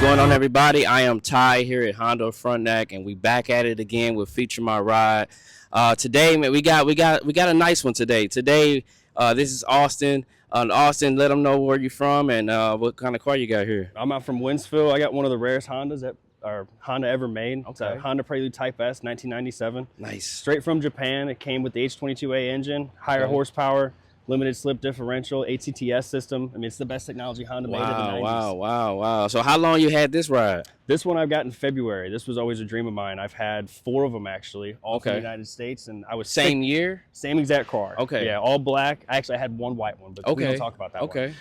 going on, everybody? I am Ty here at Honda Frontneck, and we back at it again with Feature My Ride. Today, man, we got a nice one today. Today, this is Austin. Austin, let them know where you're from and what kind of car you got here. I'm out from Winsville. I got one of the rarest Hondas that Honda ever made. Okay. It's a Honda Prelude Type S, 1997. Nice. Straight from Japan. It came with the H22A engine, higher horsepower, limited slip differential, ACTS system. I mean, it's the best technology Honda made in the 90s. Wow. So how long you had this ride? This one I've got in February. This was always a dream of mine. I've had 4 of them, actually, all from the United States. And I was Same year? Same exact car. Okay. Yeah, all black. Actually, I had one white one, but we don't talk about that one.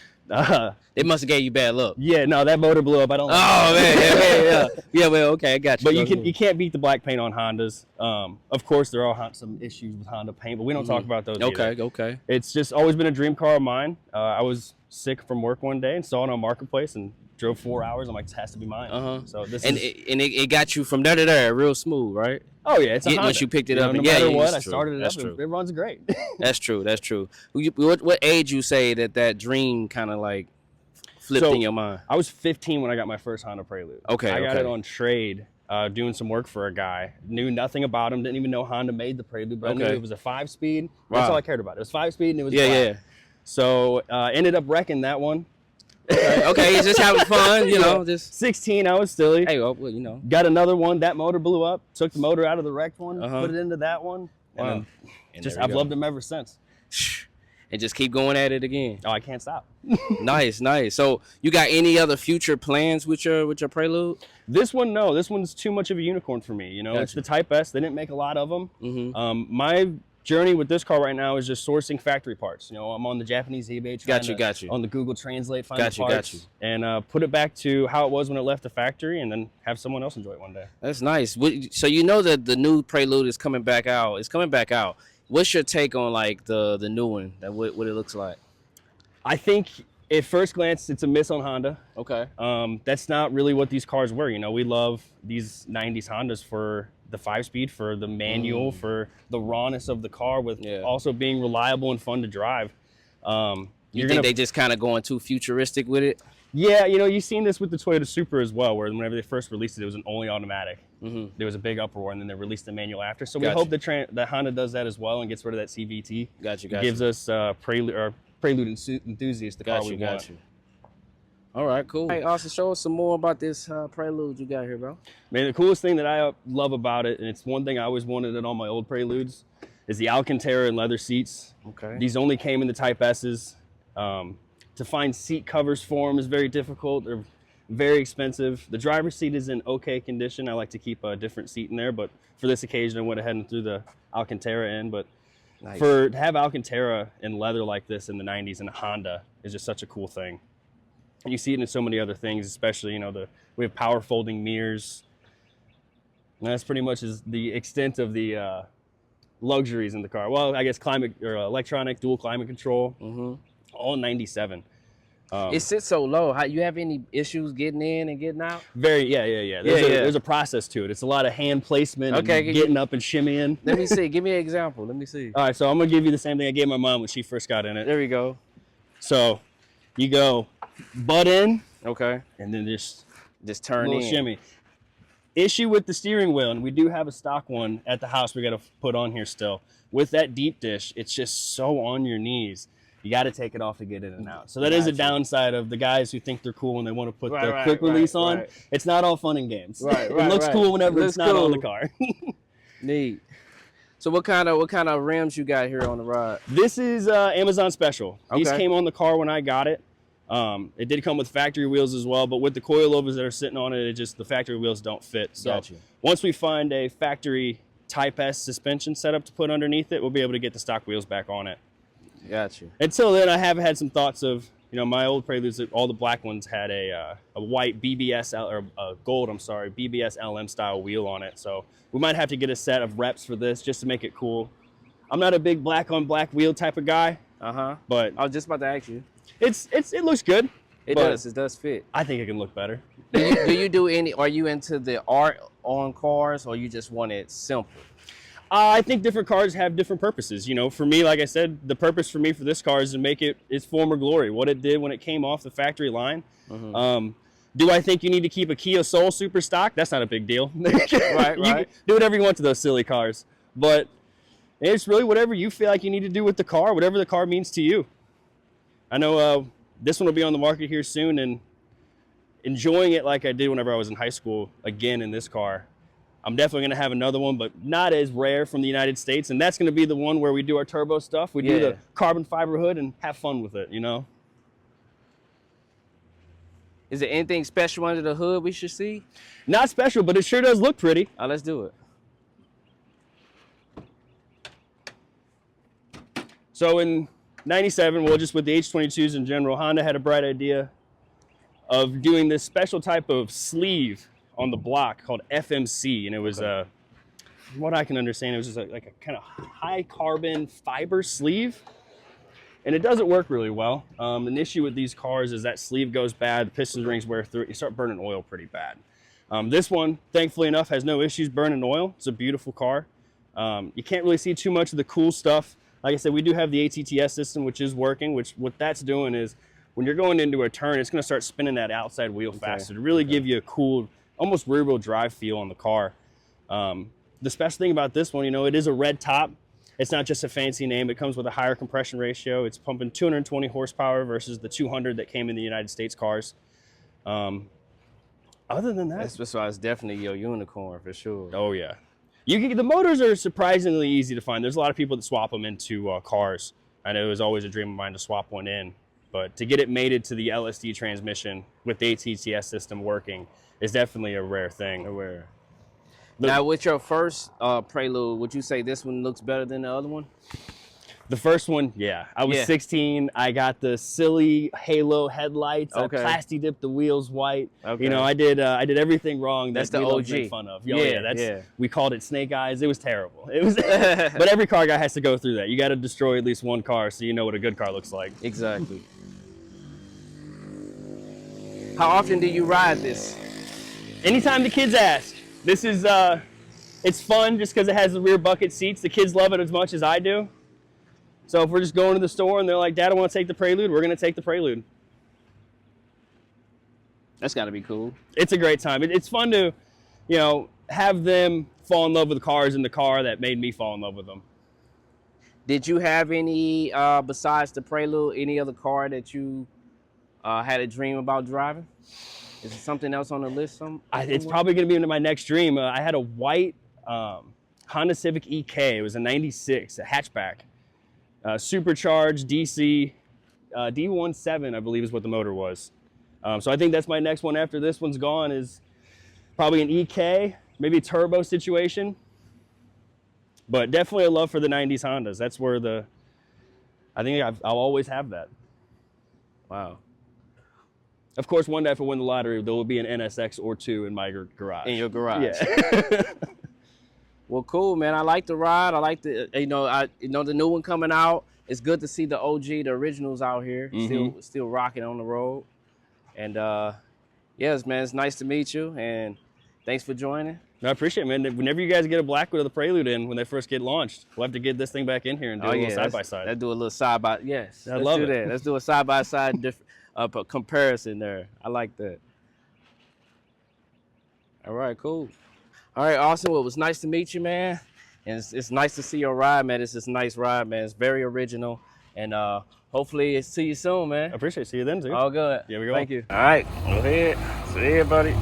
It must have gave you bad luck. Yeah, no, that motor blew up. I don't like man. Yeah, well, okay, I got you. But you can't beat the black paint on Hondas. Of course, there are some issues with Honda paint, but we don't talk about those either. Okay. It's just always been a dream car of mine. I was sick from work one day and saw it on Marketplace and drove 4 hours. I'm like, this has to be mine. So it got you from there to there real smooth, right? Oh yeah, it's a Honda. Once you picked it up, no matter what, I started it up. It runs great. That's true. What age you say that dream kind of like flipped in your mind? I was 15 when I got my first Honda Prelude. I got it on trade, doing some work for a guy. Knew nothing about him. Didn't even know Honda made the Prelude, but I knew it was a 5-speed. That's all I cared about. It was 5-speed and it was black. Yeah. So ended up wrecking that one. Okay, just having fun, just 16, I was silly. Hey, well, Got another one. That motor blew up. Took the motor out of the wrecked one, put it into that one. Wow. And I've loved them ever since. And just keep going at it again. Oh, I can't stop. Nice. So you got any other future plans with your Prelude? This one, no. This one's too much of a unicorn for me. It's the Type S. They didn't make a lot of them. My journey with this car right now is just sourcing factory parts. I'm on the Japanese eBay trying to on the Google Translate find the parts and put it back to how it was when it left the factory, and then have someone else enjoy it one day. That's nice. So that the new Prelude is coming back out. It's coming back out. What's your take on like the new one? What it looks like? I think at first glance it's a miss on Honda. Okay. That's not really what these cars were. We love these 90s Hondas for the 5-speed, for the manual, for the rawness of the car, with also being reliable and fun to drive. You think they just kind of going too futuristic with it? Yeah, you've seen this with the Toyota Supra as well, where whenever they first released it, it was an only automatic. There was a big uproar, and then they released the manual after. So we hope that Honda does that as well and gets rid of that CVT. Gives us Prelude enthusiast the car we want. All right, cool. Hey, Austin, show us some more about this Prelude you got here, bro. Man, the coolest thing that I love about it, and it's one thing I always wanted in all my old Preludes, is the Alcantara and leather seats. Okay. These only came in the Type S's. To find seat covers for them is very difficult. They're very expensive. The driver's seat is in okay condition. I like to keep a different seat in there, but for this occasion, I went ahead and threw the Alcantara in. But to have Alcantara in leather like this in the 90s in a Honda is just such a cool thing. And you see it in so many other things, especially, we have power folding mirrors. And that's pretty much the extent of the luxuries in the car. Well, I guess climate or electronic dual climate control, all 97. It sits so low. You have any issues getting in and getting out? Yeah. There's a process to it. It's a lot of hand placement and getting up and shimmying. Let me see. Give me an example. Let me see. All right, so I'm going to give you the same thing I gave my mom when she first got in it. There we go. So you go butt in. Okay. And then just turn a little shimmy. Issue with the steering wheel, and we do have a stock one at the house we got to put on here still. With that deep dish, it's just so on your knees. You got to take it off to get in and out. So that is a downside of the guys who think they're cool and they want to put the quick release on. Right. It's not all fun and games. It looks cool whenever it's not on the car. Neat. So what kind of rims you got here on the ride? This is Amazon Special. These came on the car when I got it. It did come with factory wheels as well, but with the coilovers that are sitting on it, the factory wheels don't fit. So once we find a factory Type S suspension setup to put underneath it, we'll be able to get the stock wheels back on it. Got you. Until then, I have had some thoughts of, my old Preludes, all the black ones had a white BBS, or a gold, BBS LM style wheel on it. So we might have to get a set of reps for this just to make it cool. I'm not a big black on black wheel type of guy. But I was just about to ask you. It looks good. It does fit. I think it can look better. Do you do any, are you into the art on cars, or you just want it simple? I think different cars have different purposes. For me, like I said, the purpose for me for this car is to make it its former glory, what it did when it came off the factory line. Do I think you need to keep a Kia Soul super stock? That's not a big deal. Right, You right. can do whatever you want to those silly cars. But it's really whatever you feel like you need to do with the car, whatever the car means to you. I know this one will be on the market here soon, and enjoying it like I did whenever I was in high school, again in this car. I'm definitely going to have another one, but not as rare from the United States. And that's going to be the one where we do our turbo stuff. We do the carbon fiber hood and have fun with it, you know? Is there anything special under the hood we should see? Not special, but it sure does look pretty. Let's do it. So in 97, well, just with the H22s in general, Honda had a bright idea of doing this special type of sleeve on the block called FMC. And it was, from what I can understand, it was just like a kind of high carbon fiber sleeve. And it doesn't work really well. An issue with these cars is that sleeve goes bad, the piston rings wear through it, you start burning oil pretty bad. This one, thankfully enough, has no issues burning oil. It's a beautiful car. You can't really see too much of the cool stuff. Like I said, we do have the ATTS system, which is working, which what that's doing is when you're going into a turn, it's gonna start spinning that outside wheel faster to really give you a cool, almost rear wheel drive feel on the car. The special thing about this one, you know, it is a red top. It's not just a fancy name. It comes with a higher compression ratio. It's pumping 220 horsepower versus the 200 that came in the United States cars. Other than that, That's why it's definitely your unicorn for sure. oh yeah. The motors are surprisingly easy to find. There's a lot of people that swap them into cars. I know it was always a dream of mine to swap one in, but to get it mated to the LSD transmission with the ATTS system working is definitely a rare thing. Now, with your first Prelude, would you say this one looks better than the other one? The first one, yeah. I was 16. I got the silly halo headlights. I plasti dipped the wheels white. You know, I did everything wrong. That's that the we OG. make fun of. We called it snake eyes. It was terrible. It was, but every car guy has to go through that. You got to destroy at least one car so you know what a good car looks like. Exactly. How often do you ride this? Anytime the kids ask. This is it's fun just because it has the rear bucket seats. The kids love it as much as I do. So if we're just going to the store and they're like, Dad, I want to take the Prelude, we're going to take the Prelude. That's got to be cool. It's a great time. It's fun to, you know, have them fall in love with the cars in the car that made me fall in love with them. Did you have any, besides the Prelude, any other car that you had a dream about driving? Is there something else on the list? It's probably going to be into my next dream. I had a white Honda Civic EK. It was a 96, a hatchback. Supercharged DC D17, I believe is what the motor was. So I think that's my next one after this one's gone is probably an EK, maybe a turbo situation. But definitely a love for the 90s Hondas. That's where I think I'll always have that. Wow. Of course, one day if I win the lottery, there will be an NSX or two in my garage. In your garage. Yeah. Well, cool, man. I like the ride. I like the, the new one coming out. It's good to see the OG, the originals out here, still rocking on the road. And yes, man, it's nice to meet you. And thanks for joining. No, I appreciate it, man. Whenever you guys get a Blackwood or the Prelude in, when they first get launched, we'll have to get this thing back in here and do a little side-by-side. Let's do a little side-by, yes. I love it. Let's do a side-by-side comparison there. I like that. All right, cool. All right, Austin, well, it was nice to meet you, man. And it's nice to see your ride, man. It's just a nice ride, man. It's very original. And hopefully see you soon, man. I appreciate it. See you then, too. All good. Yeah, we go. Thank you. All right, go ahead. See you, buddy.